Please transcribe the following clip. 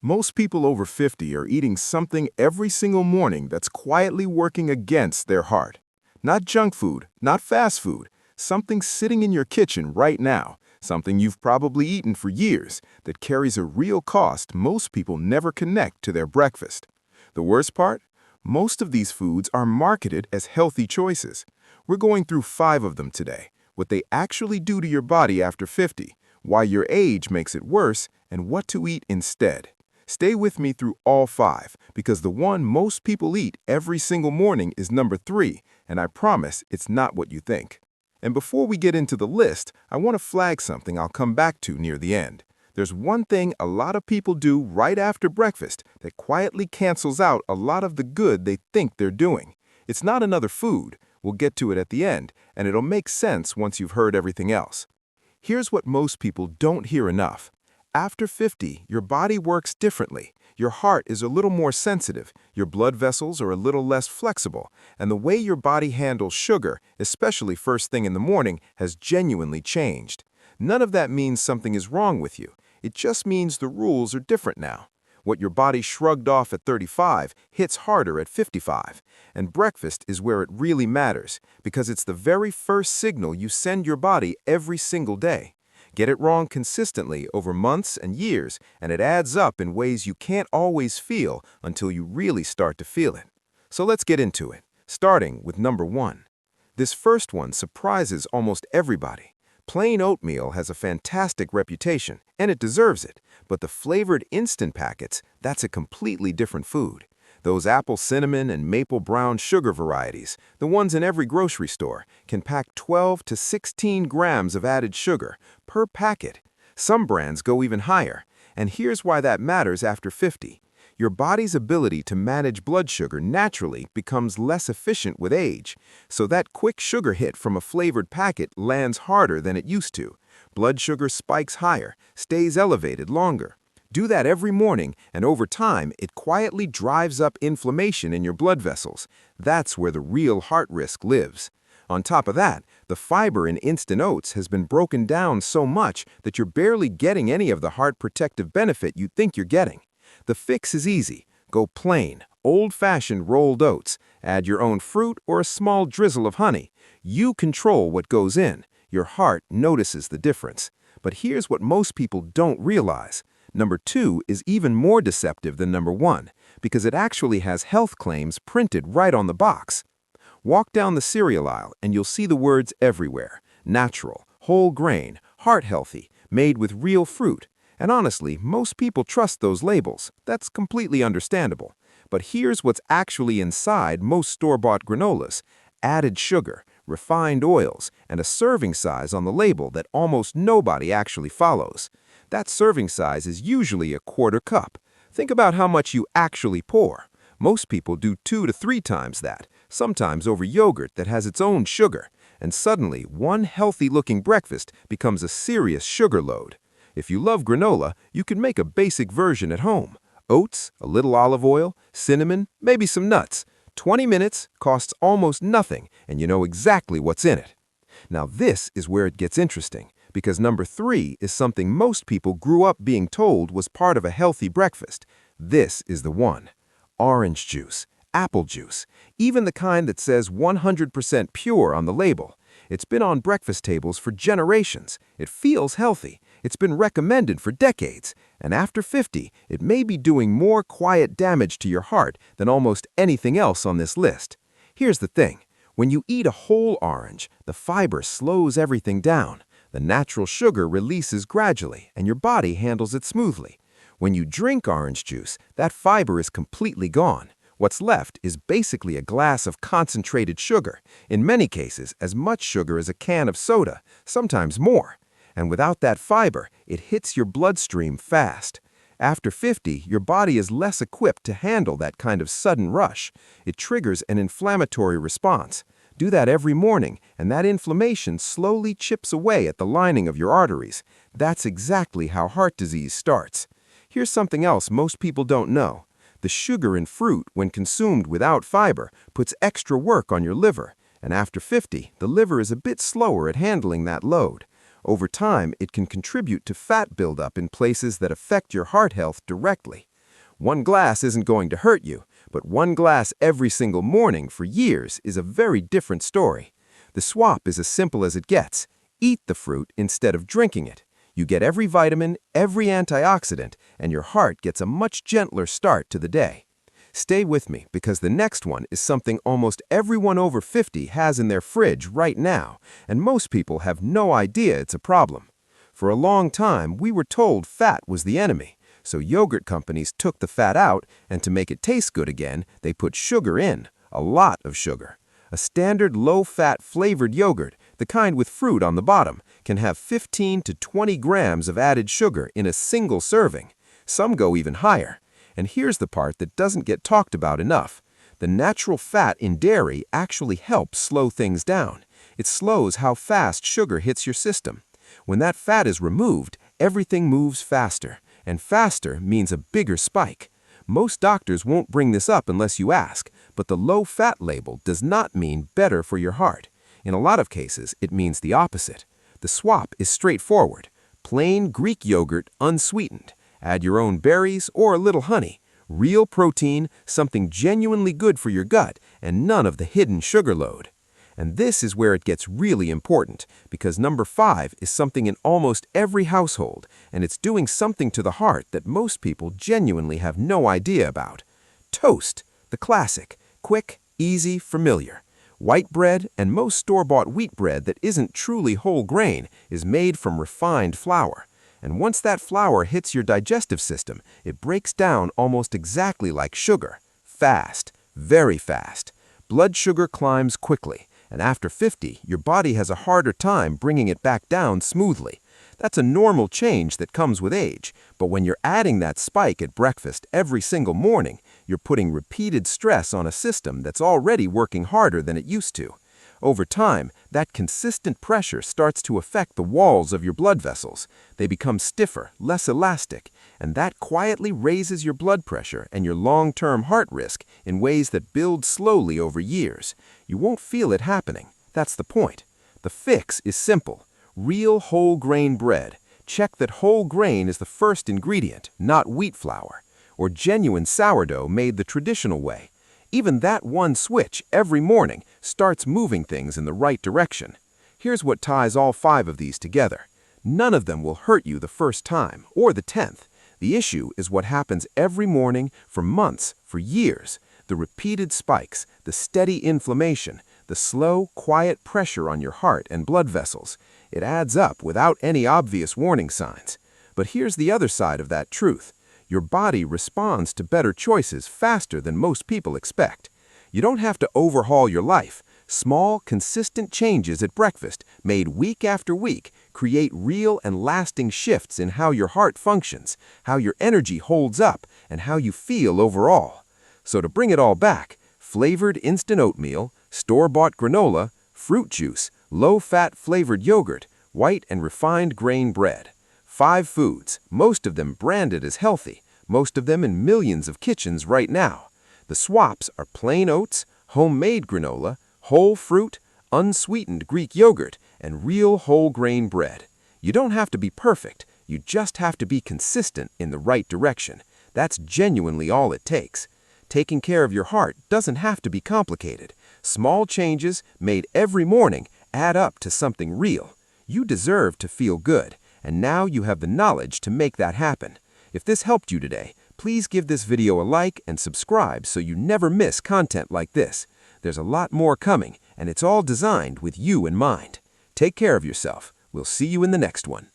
Most people over 50 are eating something every single morning that's quietly working against their heart. Not junk food, not fast food, something sitting in your kitchen right now, something you've probably eaten for years that carries a real cost most people never connect to their breakfast. The worst part? Most of these foods are marketed as healthy choices. We're going through 5 of them today, what they actually do to your body after 50, why your age makes it worse, and what to eat instead. Stay with me through all 5, because the one most people eat every single morning is number 3, and I promise it's not what you think. And before we get into the list, I want to flag something I'll come back to near the end. There's one thing a lot of people do right after breakfast that quietly cancels out a lot of the good they think they're doing. It's not another food. We'll get to it at the end, and it'll make sense once you've heard everything else. Here's what most people don't hear enough. After 50, your body works differently. Your heart is a little more sensitive, your blood vessels are a little less flexible, and the way your body handles sugar, especially first thing in the morning, has genuinely changed. None of that means something is wrong with you. It just means the rules are different now. What your body shrugged off at 35 hits harder at 55. And breakfast is where it really matters, because it's the very first signal you send your body every single day. Get it wrong consistently over months and years, and it adds up in ways you can't always feel until you really start to feel it. So let's get into it, starting with number 1. This first one surprises almost everybody. Plain oatmeal has a fantastic reputation, and it deserves it, but the flavored instant packets, that's a completely different food. Those apple cinnamon and maple brown sugar varieties, the ones in every grocery store, can pack 12 to 16 grams of added sugar per packet. Some brands go even higher, and here's why that matters after 50. Your body's ability to manage blood sugar naturally becomes less efficient with age, so that quick sugar hit from a flavored packet lands harder than it used to. Blood sugar spikes higher, stays elevated longer. Do that every morning, and over time, it quietly drives up inflammation in your blood vessels. That's where the real heart risk lives. On top of that, the fiber in instant oats has been broken down so much that you're barely getting any of the heart protective benefit you think you're getting. The fix is easy. Go plain, old-fashioned rolled oats. Add your own fruit or a small drizzle of honey. You control what goes in. Your heart notices the difference. But here's what most people don't realize. Number 2 is even more deceptive than number 1 because it actually has health claims printed right on the box. Walk down the cereal aisle and you'll see the words everywhere. Natural, whole grain, heart healthy, made with real fruit. And honestly, most people trust those labels. That's completely understandable. But here's what's actually inside most store-bought granolas: added sugar, refined oils, and a serving size on the label that almost nobody actually follows. That serving size is usually a quarter cup. Think about how much you actually pour. Most people do 2 to 3 times that, sometimes over yogurt that has its own sugar. And suddenly, one healthy-looking breakfast becomes a serious sugar load. If you love granola, you can make a basic version at home. Oats, a little olive oil, cinnamon, maybe some nuts. 20 minutes, costs almost nothing, and you know exactly what's in it. Now this is where it gets interesting, because number 3 is something most people grew up being told was part of a healthy breakfast. This is the one. Orange juice, apple juice, even the kind that says 100% pure on the label. It's been on breakfast tables for generations. It feels healthy. It's been recommended for decades. And after 50, it may be doing more quiet damage to your heart than almost anything else on this list. Here's the thing. When you eat a whole orange, the fiber slows everything down. The natural sugar releases gradually, and your body handles it smoothly. When you drink orange juice, that fiber is completely gone. What's left is basically a glass of concentrated sugar, in many cases as much sugar as a can of soda, sometimes more. And without that fiber, it hits your bloodstream fast. After 50, your body is less equipped to handle that kind of sudden rush. It triggers an inflammatory response. Do that every morning, and that inflammation slowly chips away at the lining of your arteries. That's exactly how heart disease starts. Here's something else most people don't know. The sugar in fruit, when consumed without fiber, puts extra work on your liver, and after 50, the liver is a bit slower at handling that load. Over time, it can contribute to fat buildup in places that affect your heart health directly. One glass isn't going to hurt you, but one glass every single morning for years is a very different story. The swap is as simple as it gets. Eat the fruit instead of drinking it. You get every vitamin, every antioxidant, and your heart gets a much gentler start to the day. Stay with me because the next one is something almost everyone over 50 has in their fridge right now, and most people have no idea it's a problem. For a long time, we were told fat was the enemy, so yogurt companies took the fat out, and to make it taste good again, they put sugar in, a lot of sugar. A standard low-fat flavored yogurt, the kind with fruit on the bottom, can have 15 to 20 grams of added sugar in a single serving. Some go even higher. And here's the part that doesn't get talked about enough. The natural fat in dairy actually helps slow things down. It slows how fast sugar hits your system. When that fat is removed, everything moves faster, and faster means a bigger spike. Most doctors won't bring this up unless you ask, but the low-fat label does not mean better for your heart. In a lot of cases, it means the opposite. The swap is straightforward. Plain Greek yogurt, unsweetened. Add your own berries or a little honey. Real protein, something genuinely good for your gut, and none of the hidden sugar load. And this is where it gets really important, because number 5 is something in almost every household, and it's doing something to the heart that most people genuinely have no idea about. Toast, the classic, quick, easy, familiar. White bread and most store-bought wheat bread that isn't truly whole grain is made from refined flour. And once that flour hits your digestive system, it breaks down almost exactly like sugar. Fast, very fast. Blood sugar climbs quickly, and after 50, your body has a harder time bringing it back down smoothly. That's a normal change that comes with age, but when you're adding that spike at breakfast every single morning, you're putting repeated stress on a system that's already working harder than it used to. Over time, that consistent pressure starts to affect the walls of your blood vessels. They become stiffer, less elastic, and that quietly raises your blood pressure and your long-term heart risk in ways that build slowly over years. You won't feel it happening. That's the point. The fix is simple. Real whole grain bread. Check that whole grain is the first ingredient, not wheat flour. Or genuine sourdough made the traditional way. Even that one switch every morning starts moving things in the right direction. Here's what ties all 5 of these together. None of them will hurt you the first time or the 10th. The issue is what happens every morning for months, for years. The repeated spikes, the steady inflammation, the slow, quiet pressure on your heart and blood vessels. It adds up without any obvious warning signs. But here's the other side of that truth. Your body responds to better choices faster than most people expect. You don't have to overhaul your life. Small, consistent changes at breakfast, made week after week, create real and lasting shifts in how your heart functions, how your energy holds up, and how you feel overall. So to bring it all back, flavored instant oatmeal, store-bought granola, fruit juice, low-fat flavored yogurt, white and refined grain bread. 5 foods, most of them branded as healthy, most of them in millions of kitchens right now. The swaps are plain oats, homemade granola, whole fruit, unsweetened Greek yogurt, and real whole grain bread. You don't have to be perfect, you just have to be consistent in the right direction. That's genuinely all it takes. Taking care of your heart doesn't have to be complicated. Small changes made every morning add up to something real. You deserve to feel good. And now you have the knowledge to make that happen. If this helped you today, please give this video a like and subscribe so you never miss content like this. There's a lot more coming, and it's all designed with you in mind. Take care of yourself. We'll see you in the next one.